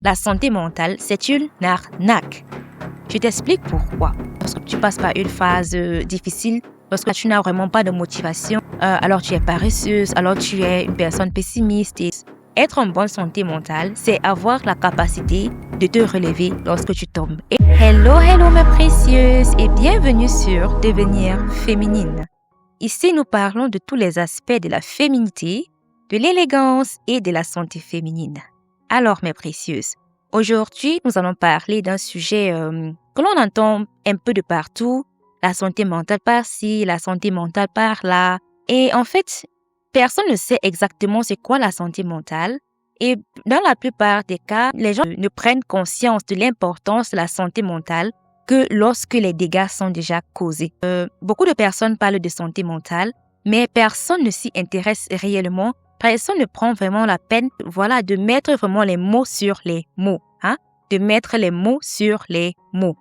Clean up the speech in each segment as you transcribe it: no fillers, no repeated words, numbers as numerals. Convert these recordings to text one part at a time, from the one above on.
la santé mentale, c'est une arnaque. Je t'explique pourquoi. Lorsque tu passes par une phase difficile, lorsque tu n'as vraiment pas de motivation, alors tu es paresseuse, alors tu es une personne pessimiste. Et être en bonne santé mentale, c'est avoir la capacité de te relever lorsque tu tombes. Et hello mes précieuses et bienvenue sur Devenir féminine. Ici, nous parlons de tous les aspects de la féminité, de l'élégance et de la santé féminine. Alors mes précieuses, aujourd'hui, nous allons parler d'un sujet que l'on entend un peu de partout, la santé mentale par-ci, la santé mentale par-là. Et en fait, personne ne sait exactement c'est quoi la santé mentale. Et dans la plupart des cas, les gens ne prennent conscience de l'importance de la santé mentale que lorsque les dégâts sont déjà causés. Beaucoup de personnes parlent de santé mentale, mais personne ne s'y intéresse réellement. Personne ne prend vraiment la peine, de mettre vraiment les mots sur les mots, de mettre les mots sur les mots.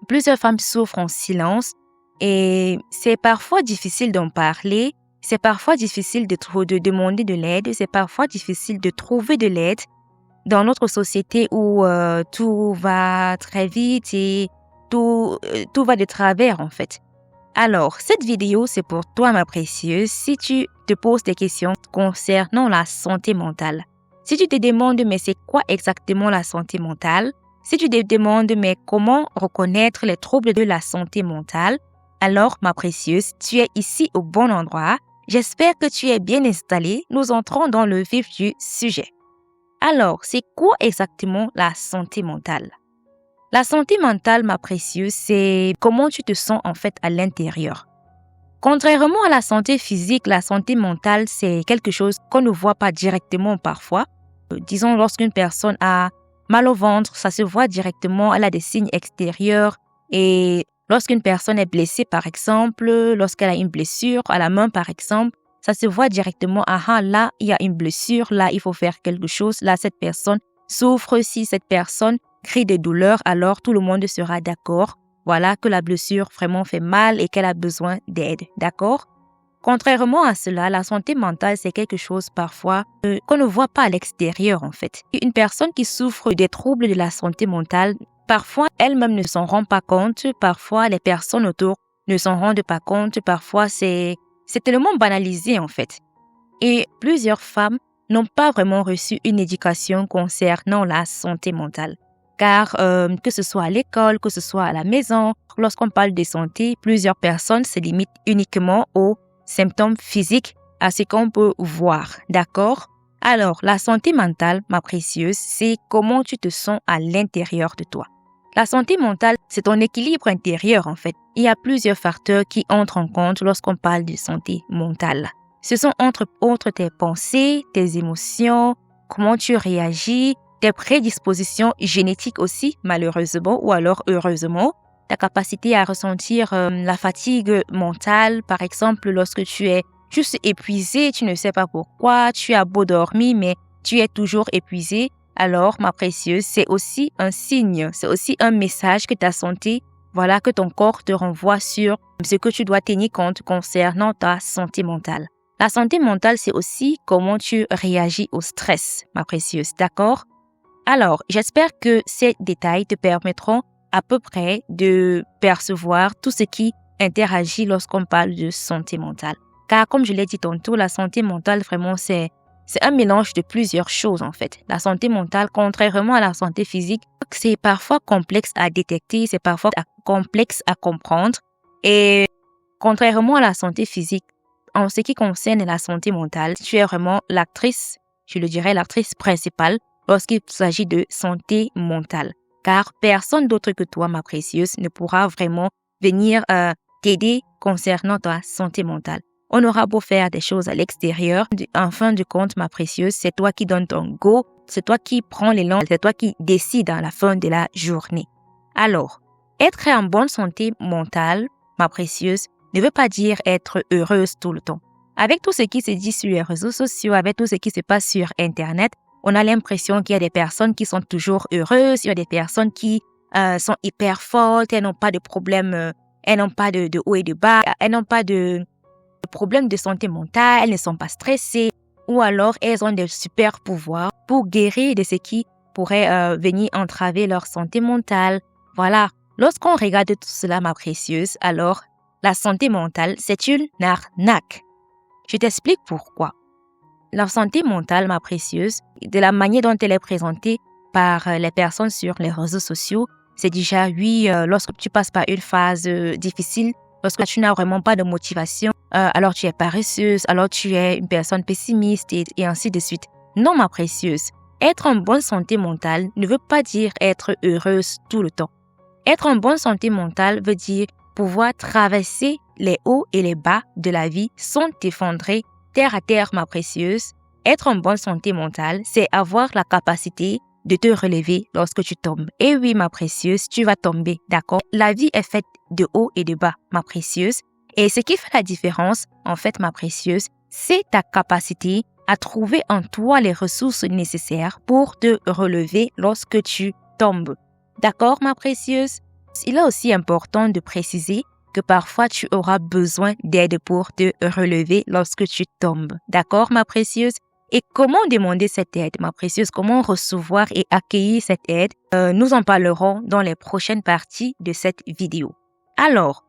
Plusieurs femmes souffrent en silence et c'est parfois difficile d'en parler, c'est parfois difficile de demander de l'aide, c'est parfois difficile de trouver de l'aide dans notre société où tout va très vite et tout va de travers en fait. Alors, cette vidéo, c'est pour toi, ma précieuse, si tu te poses des questions concernant la santé mentale. Si tu te demandes, mais c'est quoi exactement la santé mentale? Si tu te demandes, mais comment reconnaître les troubles de la santé mentale? Alors, ma précieuse, tu es ici au bon endroit. J'espère que tu es bien installée. Nous entrons dans le vif du sujet. Alors, c'est quoi exactement la santé mentale? La santé mentale, ma précieuse, c'est comment tu te sens en fait à l'intérieur. Contrairement à la santé physique, la santé mentale, c'est quelque chose qu'on ne voit pas directement parfois. Disons, lorsqu'une personne a mal au ventre, ça se voit directement, elle a des signes extérieurs. Et lorsqu'une personne est blessée, par exemple, lorsqu'elle a une blessure à la main, par exemple, ça se voit directement, là, il y a une blessure, là, il faut faire quelque chose, là, cette personne souffre. Si cette personne crie de douleur, alors tout le monde sera d'accord. Voilà, que la blessure vraiment fait mal et qu'elle a besoin d'aide, d'accord? Contrairement à cela, la santé mentale, c'est quelque chose parfois qu'on ne voit pas à l'extérieur en fait. Une personne qui souffre des troubles de la santé mentale, parfois elle-même ne s'en rend pas compte, parfois les personnes autour ne s'en rendent pas compte, parfois c'est tellement banalisé en fait. Et plusieurs femmes n'ont pas vraiment reçu une éducation concernant la santé mentale. Car que ce soit à l'école, que ce soit à la maison, lorsqu'on parle de santé, plusieurs personnes se limitent uniquement aux symptômes physiques, à ce qu'on peut voir, d'accord? Alors, la santé mentale, ma précieuse, c'est comment tu te sens à l'intérieur de toi. La santé mentale, c'est ton équilibre intérieur en fait. Il y a plusieurs facteurs qui entrent en compte lorsqu'on parle de santé mentale. Ce sont entre autres tes pensées, tes émotions, comment tu réagis, tes prédispositions génétiques aussi, malheureusement ou alors heureusement, ta capacité à ressentir la fatigue mentale, par exemple, lorsque tu es juste épuisé, tu ne sais pas pourquoi, tu as beau dormir, mais tu es toujours épuisé. Alors, ma précieuse, c'est aussi un signe, c'est aussi un message que ta santé, que ton corps te renvoie sur ce que tu dois tenir compte concernant ta santé mentale. La santé mentale, c'est aussi comment tu réagis au stress, ma précieuse, d'accord? Alors, j'espère que ces détails te permettront à peu près de percevoir tout ce qui interagit lorsqu'on parle de santé mentale. Car comme je l'ai dit tantôt, la santé mentale, vraiment, c'est un mélange de plusieurs choses en fait. La santé mentale, contrairement à la santé physique, c'est parfois complexe à détecter, c'est parfois complexe à comprendre. Et contrairement à la santé physique, en ce qui concerne la santé mentale, tu es vraiment l'actrice, je le dirais, l'actrice principale lorsqu'il s'agit de santé mentale. Car personne d'autre que toi, ma précieuse, ne pourra vraiment venir t'aider concernant ta santé mentale. On aura beau faire des choses à l'extérieur, en fin de compte, ma précieuse, c'est toi qui donnes ton go, c'est toi qui prends l'élan, c'est toi qui décides à la fin de la journée. Alors, être en bonne santé mentale, ma précieuse, ne veut pas dire être heureuse tout le temps. Avec tout ce qui se dit sur les réseaux sociaux, avec tout ce qui se passe sur Internet, on a l'impression qu'il y a des personnes qui sont toujours heureuses, il y a des personnes qui sont hyper fortes, elles n'ont pas de problème, elles n'ont pas de haut et de bas, elles n'ont pas de problème de santé mentale, elles ne sont pas stressées, ou alors elles ont des super pouvoirs pour guérir de ce qui pourrait venir entraver leur santé mentale. Voilà. Lorsqu'on regarde tout cela, ma précieuse, alors la santé mentale, c'est une arnaque. Je t'explique pourquoi. La santé mentale, ma précieuse, de la manière dont elle est présentée par les personnes sur les réseaux sociaux, c'est déjà, oui, lorsque tu passes par une phase difficile, lorsque tu n'as vraiment pas de motivation, alors tu es paresseuse, alors tu es une personne pessimiste et ainsi de suite. Non, ma précieuse, être en bonne santé mentale ne veut pas dire être heureuse tout le temps. Être en bonne santé mentale veut dire pouvoir traverser les hauts et les bas de la vie sans t'effondrer terre à terre, ma précieuse. Être en bonne santé mentale, c'est avoir la capacité de te relever lorsque tu tombes. Et oui, ma précieuse, tu vas tomber, d'accord? La vie est faite de haut et de bas, ma précieuse. Et ce qui fait la différence, en fait, ma précieuse, c'est ta capacité à trouver en toi les ressources nécessaires pour te relever lorsque tu tombes. D'accord, ma précieuse? Il est aussi important de préciser que parfois tu auras besoin d'aide pour te relever lorsque tu tombes. D'accord, ma précieuse? Et comment demander cette aide, ma précieuse? Comment recevoir et accueillir cette aide? Nous en parlerons dans les prochaines parties de cette vidéo. Alors,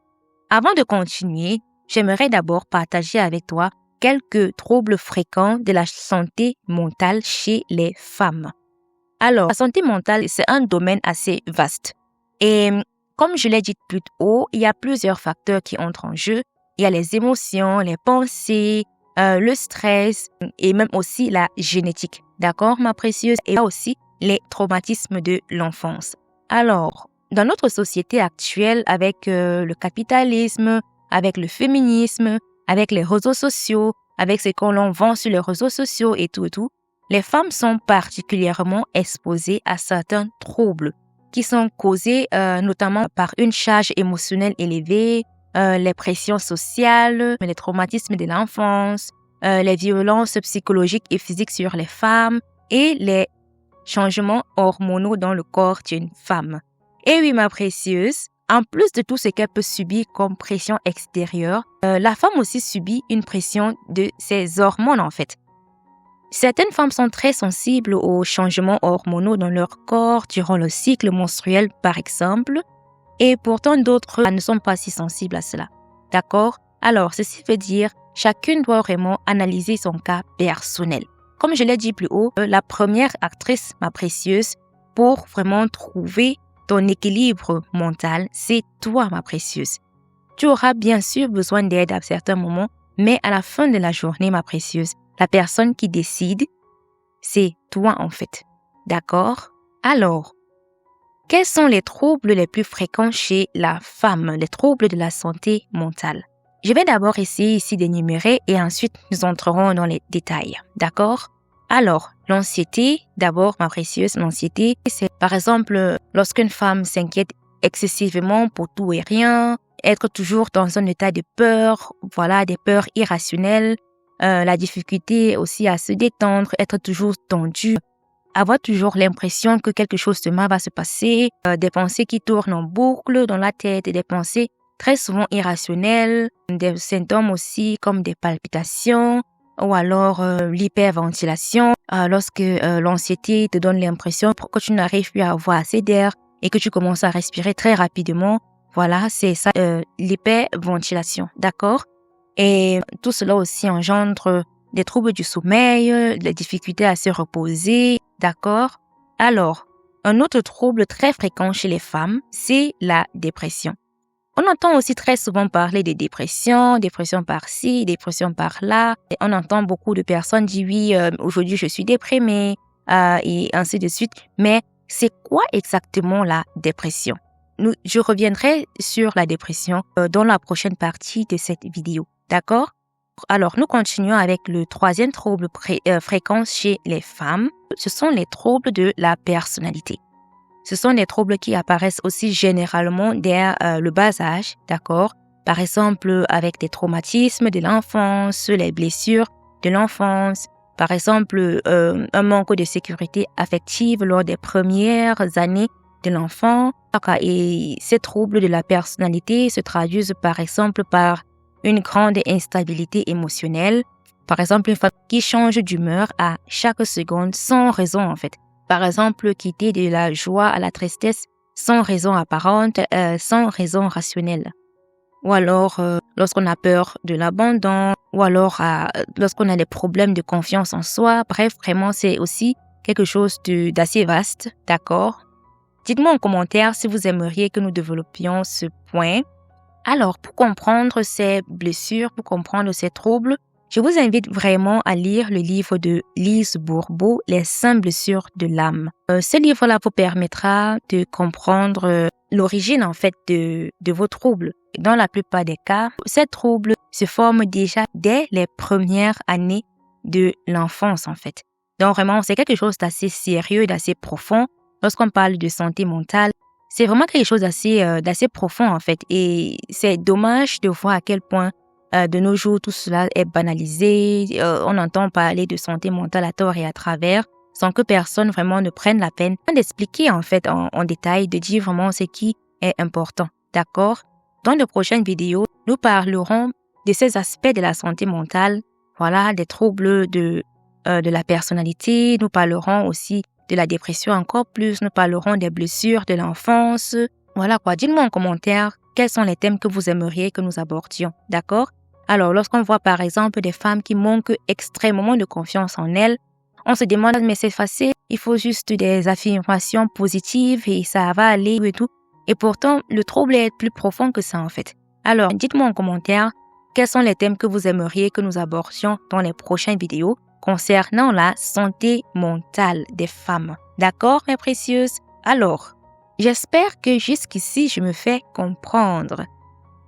avant de continuer, j'aimerais d'abord partager avec toi quelques troubles fréquents de la santé mentale chez les femmes. Alors, la santé mentale, c'est un domaine assez vaste. Et comme je l'ai dit plus haut, il y a plusieurs facteurs qui entrent en jeu. Il y a les émotions, les pensées, le stress et même aussi la génétique. D'accord, ma précieuse? Et il y a aussi les traumatismes de l'enfance. Alors, dans notre société actuelle, avec le capitalisme, avec le féminisme, avec les réseaux sociaux, avec ce qu'on vend sur les réseaux sociaux et tout, les femmes sont particulièrement exposées à certains troubles qui sont causés notamment par une charge émotionnelle élevée, les pressions sociales, les traumatismes de l'enfance, les violences psychologiques et physiques sur les femmes et les changements hormonaux dans le corps d'une femme. Et oui, ma précieuse, en plus de tout ce qu'elle peut subir comme pression extérieure, la femme aussi subit une pression de ses hormones en fait. Certaines femmes sont très sensibles aux changements hormonaux dans leur corps durant le cycle menstruel, par exemple, et pourtant d'autres ne sont pas si sensibles à cela. D'accord? Alors, ceci veut dire chacune doit vraiment analyser son cas personnel. Comme je l'ai dit plus haut, la première actrice, ma précieuse, pour vraiment trouver ton équilibre mental, c'est toi, ma précieuse. Tu auras bien sûr besoin d'aide à certains moments, mais à la fin de la journée, ma précieuse, la personne qui décide, c'est toi en fait. D'accord? Alors, quels sont les troubles les plus fréquents chez la femme, les troubles de la santé mentale? Je vais d'abord essayer ici d'énumérer et ensuite nous entrerons dans les détails. D'accord? Alors, l'anxiété, d'abord ma précieuse, l'anxiété, c'est par exemple lorsqu'une femme s'inquiète excessivement pour tout et rien, être toujours dans un état de peur, voilà, des peurs irrationnelles, la difficulté aussi à se détendre, être toujours tendu, avoir toujours l'impression que quelque chose de mal va se passer, des pensées qui tournent en boucle dans la tête, des pensées très souvent irrationnelles, des symptômes aussi comme des palpitations ou alors l'hyperventilation, lorsque l'anxiété te donne l'impression que tu n'arrives plus à avoir assez d'air et que tu commences à respirer très rapidement. Voilà, c'est ça, l'hyperventilation, d'accord? Et tout cela aussi engendre des troubles du sommeil, des difficultés à se reposer, d'accord? Alors, un autre trouble très fréquent chez les femmes, c'est la dépression. On entend aussi très souvent parler de dépression par-ci, dépression par-là. Et on entend beaucoup de personnes dire oui, aujourd'hui je suis déprimée et ainsi de suite. Mais c'est quoi exactement la dépression? Je reviendrai sur la dépression dans la prochaine partie de cette vidéo. D'accord? Alors, nous continuons avec le troisième trouble fréquent chez les femmes. Ce sont les troubles de la personnalité. Ce sont des troubles qui apparaissent aussi généralement dès le bas âge, d'accord? Par exemple, avec des traumatismes de l'enfance, les blessures de l'enfance. Par exemple, un manque de sécurité affective lors des premières années de l'enfant. Et ces troubles de la personnalité se traduisent par exemple par une grande instabilité émotionnelle. Par exemple, une femme qui change d'humeur à chaque seconde sans raison en fait. par exemple, quitter de la joie à la tristesse sans raison apparente, sans raison rationnelle. Ou alors, lorsqu'on a peur de l'abandon, ou alors lorsqu'on a des problèmes de confiance en soi. Bref, vraiment, c'est aussi quelque chose d'assez vaste, d'accord? Dites-moi en commentaire si vous aimeriez que nous développions ce point. Alors, pour comprendre ces blessures, pour comprendre ces troubles, je vous invite vraiment à lire le livre de Lise Bourbeau, Les 5 blessures de l'âme. Ce livre-là vous permettra de comprendre l'origine en fait de vos troubles. Dans la plupart des cas, ces troubles se forment déjà dès les premières années de l'enfance en fait. Donc vraiment, c'est quelque chose d'assez sérieux, d'assez profond. Lorsqu'on parle de santé mentale, c'est vraiment quelque chose d'assez profond en fait. Et c'est dommage de voir à quel point de nos jours tout cela est banalisé. On entend parler de santé mentale à tort et à travers, sans que personne vraiment ne prenne la peine d'expliquer en fait en détail, de dire vraiment ce qui est important. D'accord? Dans de prochaines vidéos, nous parlerons de ces aspects de la santé mentale, voilà, des troubles de la personnalité. Nous parlerons aussi de la dépression encore plus. Nous parlerons des blessures de l'enfance. Voilà quoi. Dites-moi en commentaire quels sont les thèmes que vous aimeriez que nous abordions. D'accord? Alors, lorsqu'on voit par exemple des femmes qui manquent extrêmement de confiance en elles, on se demande, mais c'est facile, il faut juste des affirmations positives et ça va aller et tout. Et pourtant, le trouble est plus profond que ça en fait. Alors, dites-moi en commentaire quels sont les thèmes que vous aimeriez que nous abordions dans les prochaines vidéos concernant la santé mentale des femmes. D'accord, mes précieuses? Alors, j'espère que jusqu'ici, je me fais comprendre.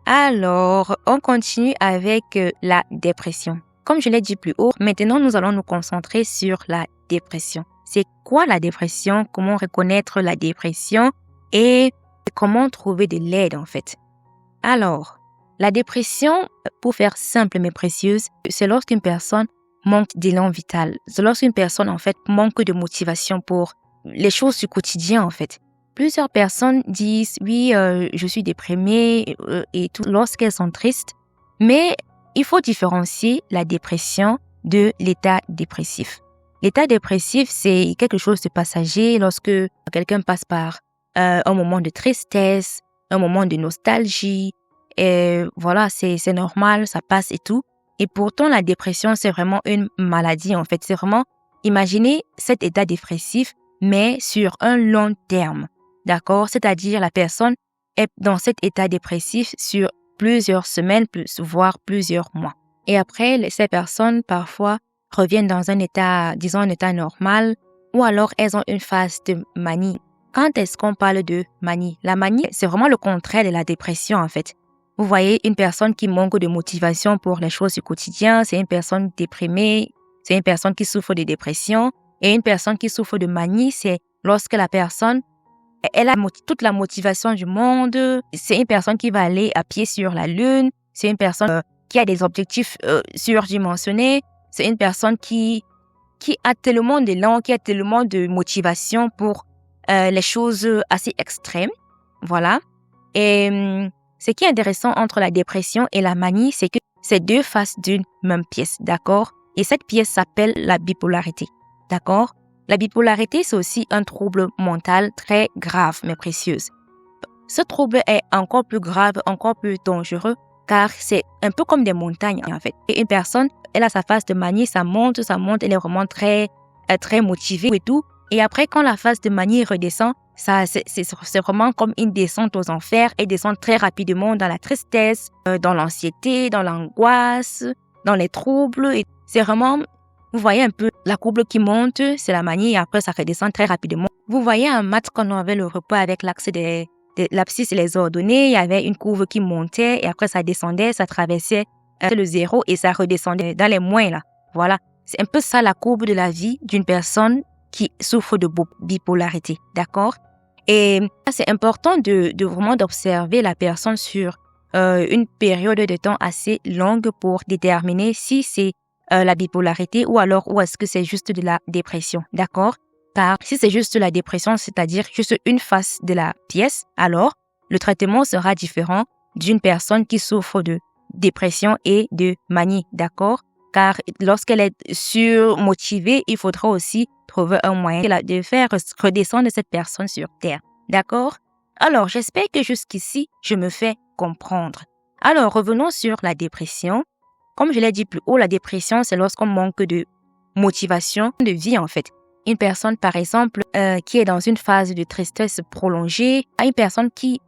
Alors, on continue avec la dépression. Comme je l'ai dit plus haut, maintenant nous allons nous concentrer sur la dépression. C'est quoi la dépression? Comment reconnaître la dépression? Et comment trouver de l'aide en fait? Alors, la dépression, pour faire simple mes précieuses, c'est lorsqu'une personne manque d'élan vital. C'est lorsqu'une personne en fait manque de motivation pour les choses du quotidien en fait. Plusieurs personnes disent oui, je suis déprimée et tout lorsqu'elles sont tristes, mais il faut différencier la dépression de l'état dépressif. L'état dépressif, c'est quelque chose de passager lorsque quelqu'un passe par un moment de tristesse, un moment de nostalgie, et voilà, c'est normal, ça passe et tout. Et pourtant, la dépression, c'est vraiment une maladie en fait. C'est vraiment, imaginez cet état dépressif, mais sur un long terme. D'accord? C'est-à-dire la personne est dans cet état dépressif sur plusieurs semaines, voire plusieurs mois. Et après, ces personnes parfois reviennent dans un état, disons un état normal, ou alors elles ont une phase de manie. Quand est-ce qu'on parle de manie? La manie, c'est vraiment le contraire de la dépression en fait. Vous voyez, une personne qui manque de motivation pour les choses du quotidien, c'est une personne déprimée, c'est une personne qui souffre de dépression. Et une personne qui souffre de manie, c'est lorsque la personne elle a toute la motivation du monde. C'est une personne qui va aller à pied sur la lune. C'est une personne qui a des objectifs surdimensionnés. C'est une personne qui a tellement d'élan, qui a tellement de motivation pour les choses assez extrêmes. Voilà. Et ce qui est intéressant entre la dépression et la manie, c'est que c'est deux faces d'une même pièce, d'accord? Et cette pièce s'appelle la bipolarité, d'accord? La bipolarité, c'est aussi un trouble mental très grave, mes précieuses. Ce trouble est encore plus grave, encore plus dangereux, car c'est un peu comme des montagnes, en fait. Et une personne, elle a sa phase de manie, ça monte, elle est vraiment très motivée et tout. Et après, quand la phase de manie redescend, c'est vraiment comme une descente aux enfers. Elle descend très rapidement dans la tristesse, dans l'anxiété, dans l'angoisse, dans les troubles. Et c'est vraiment... Vous voyez un peu la courbe qui monte, c'est la manie et après ça redescend très rapidement. Vous voyez un maths quand on avait le repas avec l'axe des l'abscisse et les ordonnées, il y avait une courbe qui montait et après ça descendait, ça traversait le zéro et ça redescendait dans les moins là. Voilà, c'est un peu ça la courbe de la vie d'une personne qui souffre de bipolarité, d'accord? Et c'est important de vraiment d'observer la personne sur une période de temps assez longue pour déterminer si c'est la bipolarité ou est-ce que c'est juste de la dépression, d'accord? Car si c'est juste de la dépression, c'est-à-dire juste une face de la pièce, alors le traitement sera différent d'une personne qui souffre de dépression et de manie, d'accord? car lorsqu'elle est surmotivée, il faudra aussi trouver un moyen de faire redescendre cette personne sur terre. D'accord? Alors, j'espère que jusqu'ici, je me fais comprendre. Alors, revenons sur la dépression. Comme je l'ai dit plus haut, la dépression, c'est lorsqu'on manque de motivation de vie, en fait. Une personne, par exemple, qui est dans une phase de tristesse prolongée, une personne qui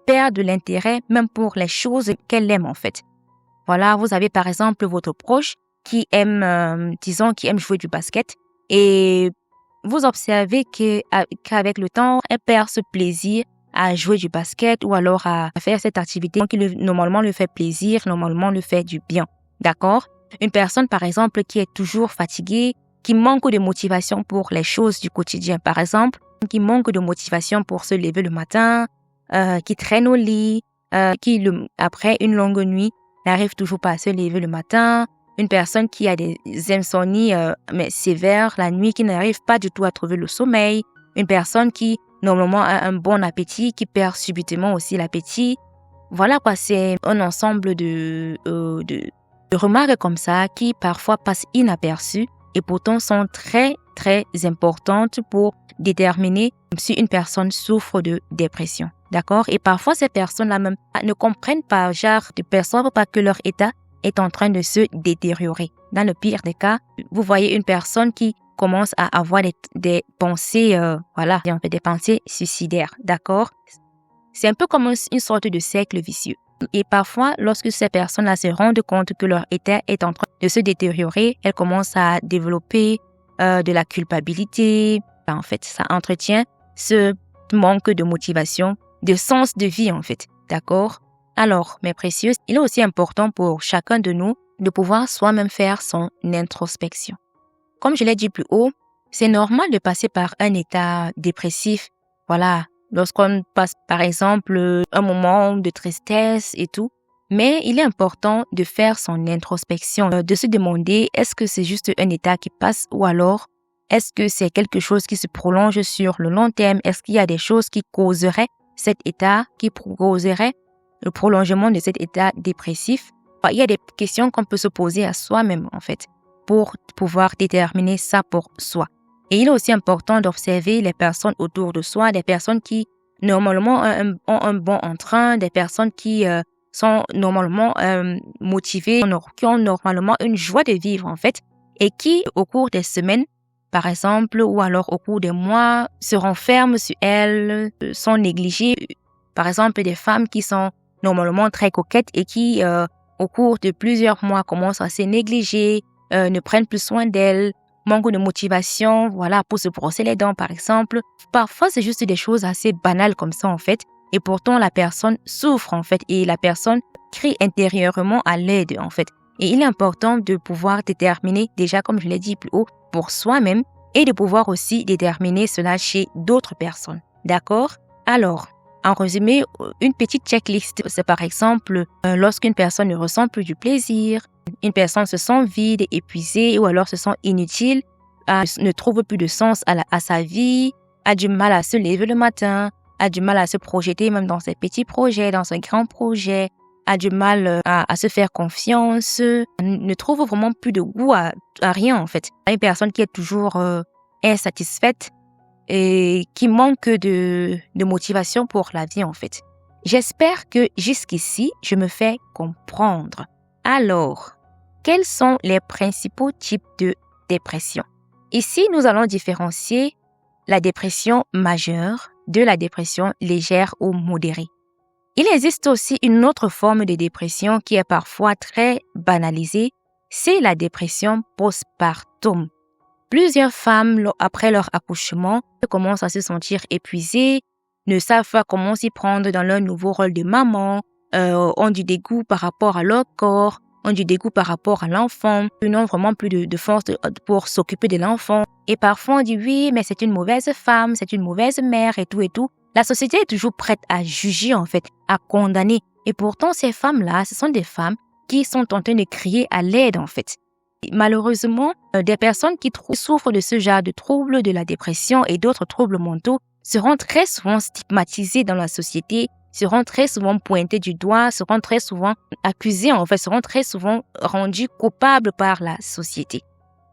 perd de l'intérêt même pour les choses qu'elle aime, en fait. Voilà, vous avez par exemple votre proche qui aime, qui aime jouer du basket et vous observez qu'avec le temps, elle perd ce plaisir à jouer du basket ou alors à faire cette activité qui normalement lui fait plaisir, normalement lui fait du bien. D'accord? Une personne, par exemple, qui est toujours fatiguée, qui manque de motivation pour les choses du quotidien, par exemple, qui manque de motivation pour se lever le matin, qui traîne au lit, après une longue nuit, n'arrive toujours pas à se lever le matin, une personne qui a des insomnies mais sévères la nuit, qui n'arrive pas du tout à trouver le sommeil, une personne qui normalement a un bon appétit, qui perd subitement aussi l'appétit. Voilà quoi, c'est un ensemble de remarques comme ça qui parfois passent inaperçues et pourtant sont très très importantes pour déterminer si une personne souffre de dépression. D'accord? Et parfois, ces personnes-là même ne comprennent pas, ne perçoivent pas que leur état est en train de se détériorer. Dans le pire des cas, vous voyez une personne qui commence à avoir des pensées, des pensées suicidaires. D'accord? C'est un peu comme une sorte de cercle vicieux. Et parfois, lorsque ces personnes-là se rendent compte que leur état est en train de se détériorer, elles commencent à développer de la culpabilité. En fait, ça entretient ce manque de motivation, de sens de vie, en fait. D'accord? Alors, mes précieux, il est aussi important pour chacun de nous de pouvoir soi-même faire son introspection. Comme je l'ai dit plus haut, c'est normal de passer par un état dépressif. Voilà, lorsqu'on passe, par exemple, un moment de tristesse et tout. Mais il est important de faire son introspection, de se demander est-ce que c'est juste un état qui passe ou alors est-ce que c'est quelque chose qui se prolonge sur le long terme? Est-ce qu'il y a des choses qui causeraient cet état, qui causerait le prolongement de cet état dépressif? Il y a des questions qu'on peut se poser à soi-même, en fait, pour pouvoir déterminer ça pour soi. Et il est aussi important d'observer les personnes autour de soi, des personnes qui, normalement, ont un bon entrain, des personnes qui sont normalement motivées, qui ont normalement une joie de vivre, en fait, et qui, au cours des semaines, par exemple, ou alors au cours des mois, se renferment sur elles, sont négligées. Par exemple, des femmes qui sont normalement très coquettes et qui, au cours de plusieurs mois, commencent à se négliger, ne prennent plus soin d'elles, manquent de motivation, voilà, pour se brosser les dents, par exemple. Parfois, c'est juste des choses assez banales comme ça, en fait. Et pourtant, la personne souffre, en fait, et la personne crie intérieurement à l'aide, en fait. Et il est important de pouvoir déterminer, déjà, comme je l'ai dit plus haut, pour soi-même et de pouvoir aussi déterminer cela chez d'autres personnes. D'accord? Alors, en résumé, une petite checklist, c'est par exemple lorsqu'une personne ne ressent plus du plaisir, une personne se sent vide, épuisée ou alors se sent inutile, ne trouve plus de sens à sa vie, a du mal à se lever le matin, a du mal à se projeter même dans ses petits projets, dans ses grands projets, a du mal à se faire confiance, ne trouve vraiment plus de goût à rien en fait. Une personne qui est toujours insatisfaite et qui manque de motivation pour la vie en fait. J'espère que jusqu'ici, je me fais comprendre. Alors, quels sont les principaux types de dépression? Ici, nous allons différencier la dépression majeure de la dépression légère ou modérée. Il existe aussi une autre forme de dépression qui est parfois très banalisée, c'est la dépression postpartum. Plusieurs femmes, après leur accouchement, commencent à se sentir épuisées, ne savent pas comment s'y prendre dans leur nouveau rôle de maman, ont du dégoût par rapport à leur corps, ont du dégoût par rapport à l'enfant, n'ont vraiment plus de force pour s'occuper de l'enfant. Et parfois on dit oui, mais c'est une mauvaise femme, c'est une mauvaise mère et tout et tout. La société est toujours prête à juger en fait, à condamner. Et pourtant ces femmes-là, ce sont des femmes qui sont en train de crier à l'aide en fait. Et malheureusement, des personnes qui souffrent de ce genre de troubles, de la dépression et d'autres troubles mentaux seront très souvent stigmatisées dans la société, seront très souvent pointés du doigt, seront très souvent accusés, en fait, seront très souvent rendus coupables par la société.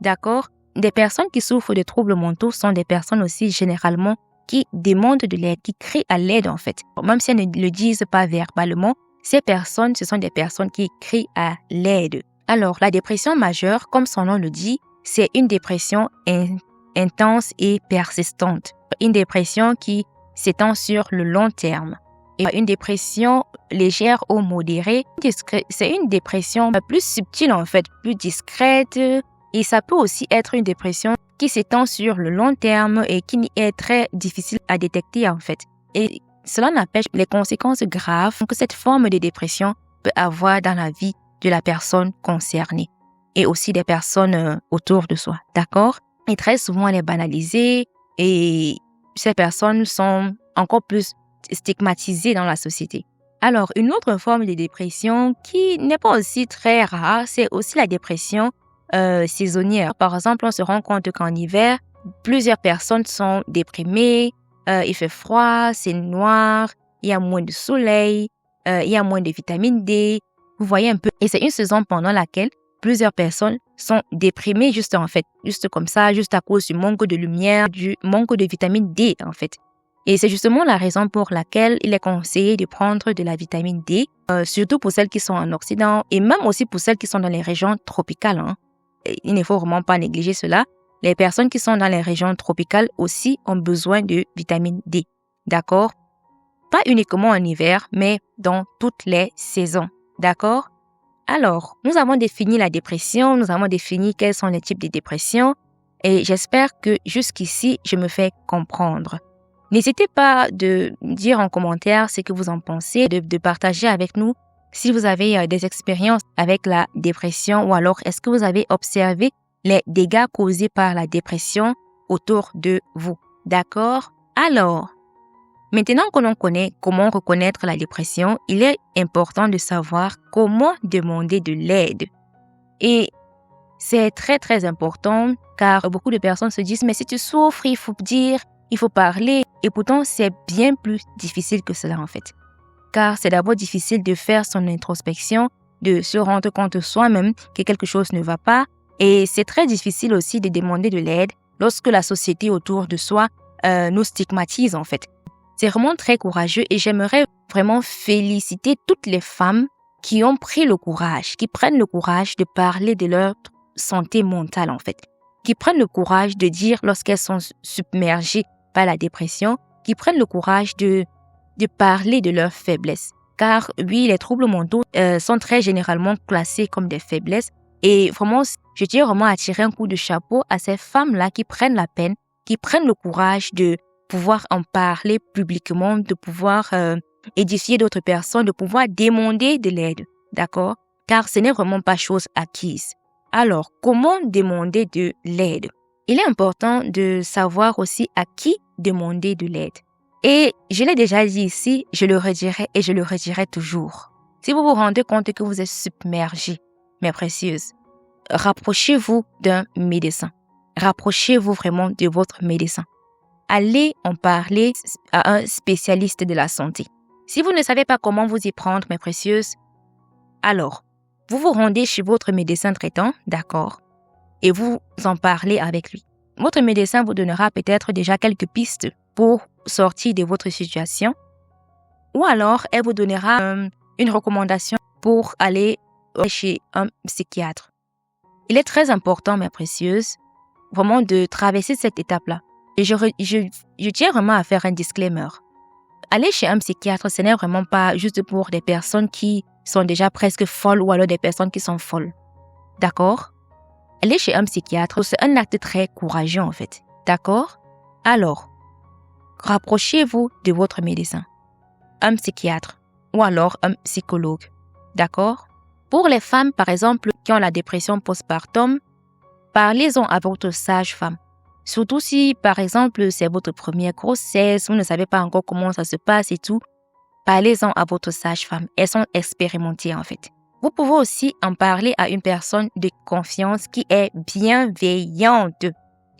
D'accord? Des personnes qui souffrent de troubles mentaux sont des personnes aussi généralement qui demandent de l'aide, qui crient à l'aide, en fait. Même si elles ne le disent pas verbalement, ces personnes, ce sont des personnes qui crient à l'aide. Alors, la dépression majeure, comme son nom le dit, c'est une dépression intense et persistante. Une dépression qui s'étend sur le long terme. Et une dépression légère ou modérée, c'est une dépression plus subtile en fait, plus discrète. Et ça peut aussi être une dépression qui s'étend sur le long terme et qui est très difficile à détecter en fait. Et cela n'empêche les conséquences graves que cette forme de dépression peut avoir dans la vie de la personne concernée et aussi des personnes autour de soi, d'accord? Et très souvent, elle est banalisée et ces personnes sont encore plus stigmatisées dans la société. Alors, une autre forme de dépression qui n'est pas aussi très rare, c'est aussi la dépression saisonnière. Par exemple, on se rend compte qu'en hiver, plusieurs personnes sont déprimées, il fait froid, c'est noir, il y a moins de soleil, il y a moins de vitamine D. Vous voyez un peu. Et c'est une saison pendant laquelle plusieurs personnes sont déprimées juste comme ça, juste à cause du manque de lumière, du manque de vitamine D en fait. Et c'est justement la raison pour laquelle il est conseillé de prendre de la vitamine D, surtout pour celles qui sont en Occident et même aussi pour celles qui sont dans les régions tropicales. Il ne faut vraiment pas négliger cela. Les personnes qui sont dans les régions tropicales aussi ont besoin de vitamine D. D'accord? Pas uniquement en hiver, mais dans toutes les saisons. D'accord? Alors, nous avons défini la dépression, nous avons défini quels sont les types de dépression et j'espère que jusqu'ici, je me fais comprendre. N'hésitez pas de dire en commentaire ce que vous en pensez, de partager avec nous si vous avez des expériences avec la dépression ou alors est-ce que vous avez observé les dégâts causés par la dépression autour de vous. D'accord? Alors, maintenant que l'on connaît comment reconnaître la dépression, il est important de savoir comment demander de l'aide. Et c'est très très important car beaucoup de personnes se disent « mais si tu souffres, il faut dire, il faut parler ». Et pourtant, c'est bien plus difficile que cela en fait. Car c'est d'abord difficile de faire son introspection, de se rendre compte soi-même que quelque chose ne va pas. Et c'est très difficile aussi de demander de l'aide lorsque la société autour de soi nous stigmatise en fait. C'est vraiment très courageux et j'aimerais vraiment féliciter toutes les femmes qui ont pris le courage, qui prennent le courage de parler de leur santé mentale en fait, qui prennent le courage de dire lorsqu'elles sont submergées par la dépression, qui prennent le courage de parler de leurs faiblesses. Car oui, les troubles mentaux sont très généralement classés comme des faiblesses et vraiment, je tiens vraiment à tirer un coup de chapeau à ces femmes-là qui prennent la peine, qui prennent le courage de pouvoir en parler publiquement, de pouvoir édifier d'autres personnes, de pouvoir demander de l'aide, d'accord? Car ce n'est vraiment pas chose acquise. Alors, comment demander de l'aide? Il est important de savoir aussi à qui demander de l'aide. Et je l'ai déjà dit ici, je le redirai et je le redirai toujours. Si vous vous rendez compte que vous êtes submergé, mes précieuses, rapprochez-vous d'un médecin. Rapprochez-vous vraiment de votre médecin. Allez en parler à un spécialiste de la santé. Si vous ne savez pas comment vous y prendre, mes précieuses, alors, vous vous rendez chez votre médecin traitant, d'accord, et vous en parlez avec lui. Votre médecin vous donnera peut-être déjà quelques pistes pour sortir de votre situation, ou alors elle vous donnera une recommandation pour aller chez un psychiatre. Il est très important, mes précieuses, vraiment de traverser cette étape-là. Et je tiens vraiment à faire un disclaimer. Aller chez un psychiatre, ce n'est vraiment pas juste pour des personnes qui sont déjà presque folles ou alors des personnes qui sont folles. D'accord? Aller chez un psychiatre, c'est un acte très courageux en fait. D'accord? Alors, rapprochez-vous de votre médecin, un psychiatre ou alors un psychologue. D'accord? Pour les femmes, par exemple, qui ont la dépression postpartum, parlez-en à votre sage-femme. Surtout si, par exemple, c'est votre première grossesse, vous ne savez pas encore comment ça se passe et tout, parlez-en à votre sage-femme. Elles sont expérimentées en fait. Vous pouvez aussi en parler à une personne de confiance qui est bienveillante.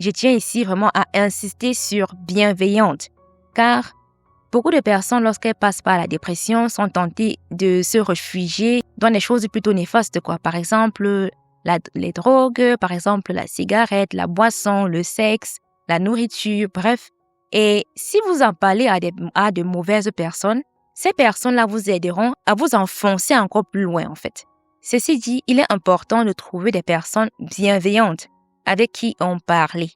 Je tiens ici vraiment à insister sur bienveillante, car Beaucoup de personnes, lorsqu'elles passent par la dépression, sont tentées de se réfugier dans des choses plutôt néfastes, quoi. Par exemple, les drogues, par exemple, la cigarette, la boisson, le sexe, la nourriture, bref. Et si vous en parlez à de mauvaises personnes, ces personnes-là vous aideront à vous enfoncer encore plus loin, en fait. Ceci dit, il est important de trouver des personnes bienveillantes avec qui en parler.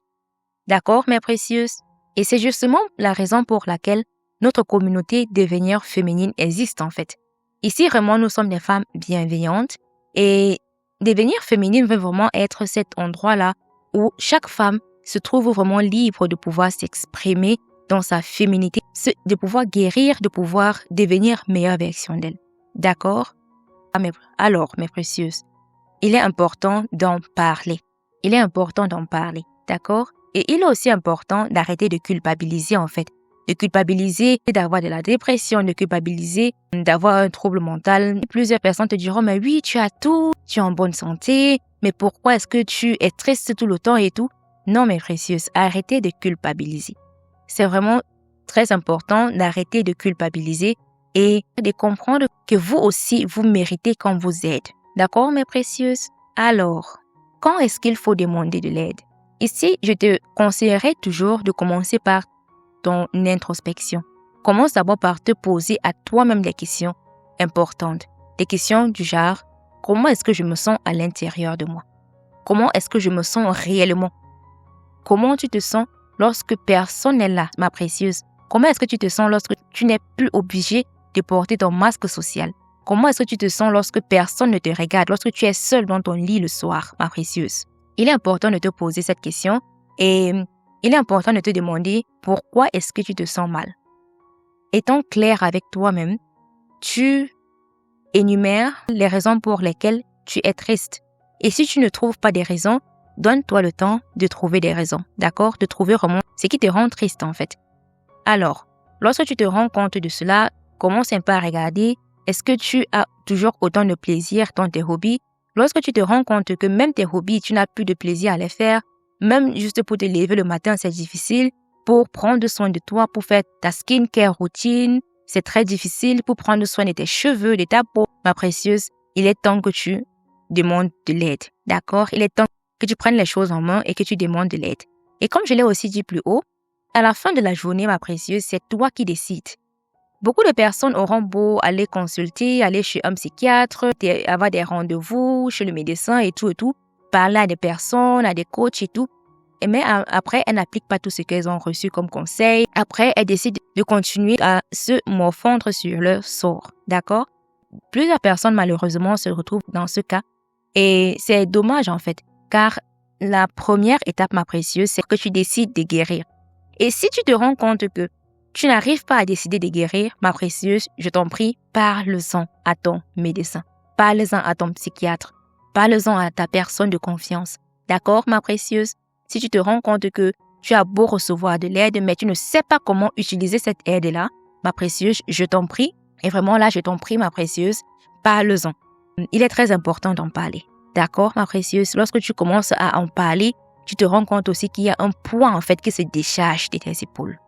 D'accord, mes précieuses? Et c'est justement la raison pour laquelle notre communauté Devenir Féminine existe, en fait. Ici, vraiment, nous sommes des femmes bienveillantes et Devenir Féminine veut vraiment être cet endroit-là où chaque femme se trouve vraiment libre de pouvoir s'exprimer dans sa féminité, de pouvoir guérir, de pouvoir devenir meilleure version d'elle. D'accord? Alors, mes précieuses, il est important d'en parler. Il est important d'en parler, d'accord? Et il est aussi important d'arrêter de culpabiliser, en fait. De culpabiliser d'avoir de la dépression, de culpabiliser d'avoir un trouble mental. Plusieurs personnes te diront, mais oui, tu as tout, tu es en bonne santé, mais pourquoi est-ce que tu es triste tout le temps et tout? Non, mes précieuses, arrêtez de culpabiliser. C'est vraiment très important d'arrêter de culpabiliser et de comprendre que vous aussi, vous méritez qu'on vous aide. D'accord, mes précieuses? Alors, quand est-ce qu'il faut demander de l'aide? Ici, je te conseillerais toujours de commencer par ton introspection. Commence d'abord par te poser à toi-même des questions importantes. Des questions du genre, comment est-ce que je me sens à l'intérieur de moi? Comment est-ce que je me sens réellement? Comment tu te sens lorsque personne n'est là, ma précieuse? Comment est-ce que tu te sens lorsque tu n'es plus obligé de porter ton masque social? Comment est-ce que tu te sens lorsque personne ne te regarde, lorsque tu es seule dans ton lit le soir, ma précieuse? Il est important de te poser cette question et il est important de te demander pourquoi est-ce que tu te sens mal. Étant clair avec toi-même, tu énumères les raisons pour lesquelles tu es triste. Et si tu ne trouves pas des raisons, donne-toi le temps de trouver des raisons, d'accord? De trouver vraiment ce qui te rend triste en fait. Alors, lorsque tu te rends compte de cela, commence un peu à regarder, est-ce que tu as toujours autant de plaisir dans tes hobbies? Lorsque tu te rends compte que même tes hobbies, tu n'as plus de plaisir à les faire, même juste pour te lever le matin, c'est difficile, pour prendre soin de toi, pour faire ta skincare routine, c'est très difficile, pour prendre soin de tes cheveux, de ta peau, ma précieuse, il est temps que tu demandes de l'aide, d'accord? Il est temps que tu prennes les choses en main et que tu demandes de l'aide. Et comme je l'ai aussi dit plus haut, à la fin de la journée, ma précieuse, c'est toi qui décides. Beaucoup de personnes auront beau aller consulter, aller chez un psychiatre, avoir des rendez-vous chez le médecin et tout, parler à des personnes, à des coachs et tout. Mais après, elles n'appliquent pas tout ce qu'elles ont reçu comme conseil. Après, elles décident de continuer à se morfondre sur leur sort. D'accord? Plusieurs personnes, malheureusement, se retrouvent dans ce cas. Et c'est dommage, en fait. Car la première étape, ma précieuse, c'est que tu décides de guérir. Et si tu te rends compte que tu n'arrives pas à décider de guérir, ma précieuse, je t'en prie, parle-en à ton médecin. Parle-en à ton psychiatre. Parle-en à ta personne de confiance. D'accord, ma précieuse? Si tu te rends compte que tu as beau recevoir de l'aide, mais tu ne sais pas comment utiliser cette aide-là, ma précieuse, je t'en prie. Et vraiment là, je t'en prie, ma précieuse, parle-en. Il est très important d'en parler. D'accord, ma précieuse? Lorsque tu commences à en parler, tu te rends compte aussi qu'il y a un poids, en fait, qui se décharge de tes épaules.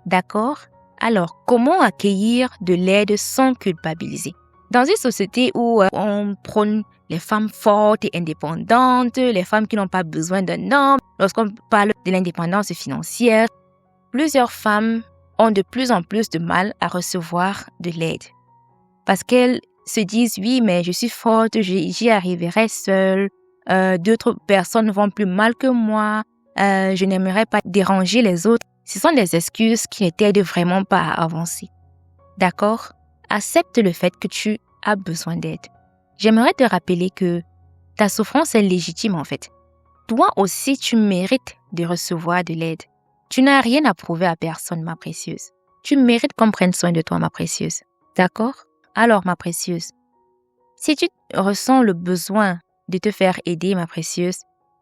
D'accord? Alors, comment accueillir de l'aide sans culpabiliser? Dans une société où on prône les femmes fortes et indépendantes, les femmes qui n'ont pas besoin d'un homme, lorsqu'on parle de l'indépendance financière, plusieurs femmes ont de plus en plus de mal à recevoir de l'aide. Parce qu'elles se disent, oui, mais je suis forte, j'y arriverai seule, d'autres personnes vont plus mal que moi, je n'aimerais pas déranger les autres. Ce sont des excuses qui ne t'aident vraiment pas à avancer. D'accord? Accepte le fait que tu as besoin d'aide. J'aimerais te rappeler que ta souffrance est légitime en fait. Toi aussi, tu mérites de recevoir de l'aide. Tu n'as rien à prouver à personne, ma précieuse. Tu mérites qu'on prenne soin de toi, ma précieuse. D'accord? Alors, ma précieuse, si tu ressens le besoin de te faire aider, ma précieuse,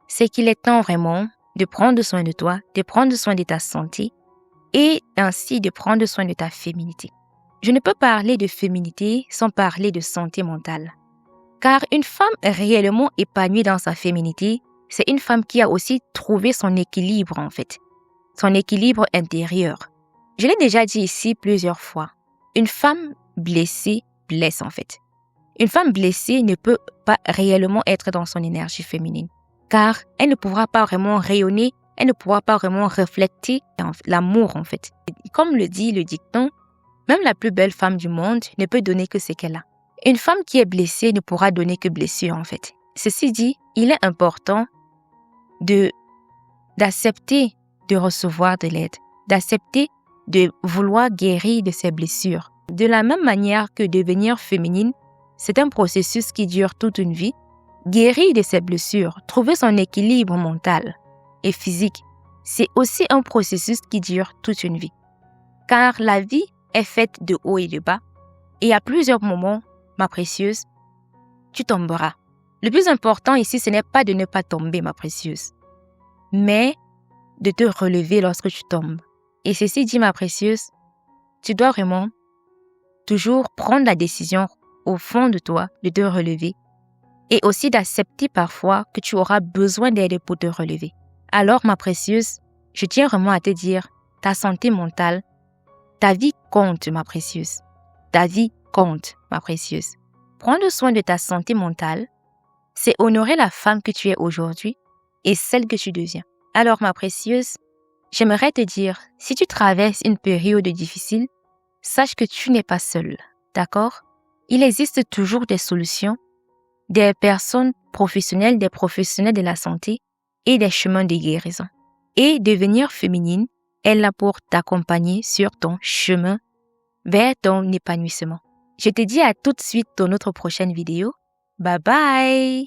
c'est qu'il est temps vraiment de prendre soin de toi, de prendre soin de ta santé et ainsi de prendre soin de ta féminité. Je ne peux parler de féminité sans parler de santé mentale. Car une femme réellement épanouie dans sa féminité, c'est une femme qui a aussi trouvé son équilibre en fait, son équilibre intérieur. Je l'ai déjà dit ici plusieurs fois. Une femme blessée blesse en fait. Une femme blessée ne peut pas réellement être dans son énergie féminine, car elle ne pourra pas vraiment rayonner, elle ne pourra pas vraiment refléter l'amour en fait. Comme le dit le dicton, même la plus belle femme du monde ne peut donner que ce qu'elle a. Une femme qui est blessée ne pourra donner que blessure en fait. Ceci dit, il est important d'accepter de recevoir de l'aide, d'accepter de vouloir guérir de ses blessures. De la même manière que devenir féminine, c'est un processus qui dure toute une vie. Guérir de ses blessures, trouver son équilibre mental et physique, c'est aussi un processus qui dure toute une vie. Car la vie est faite de haut et de bas, et à plusieurs moments, ma précieuse, tu tomberas. Le plus important ici, ce n'est pas de ne pas tomber, ma précieuse, mais de te relever lorsque tu tombes. Et ceci dit, ma précieuse, tu dois vraiment toujours prendre la décision au fond de toi de te relever et aussi d'accepter parfois que tu auras besoin d'aide pour te relever. Alors, ma précieuse, je tiens vraiment à te dire, ta santé mentale, ta vie compte, ma précieuse. Ta vie compte, ma précieuse. Prendre soin de ta santé mentale, c'est honorer la femme que tu es aujourd'hui et celle que tu deviens. Alors, ma précieuse, j'aimerais te dire, si tu traverses une période difficile, sache que tu n'es pas seule, d'accord? Il existe toujours des solutions, des personnes professionnelles, des professionnels de la santé et des chemins de guérison. Et devenir féminine est là pour t'accompagner sur ton chemin vers ton épanouissement. Je te dis à tout de suite dans notre prochaine vidéo. Bye bye!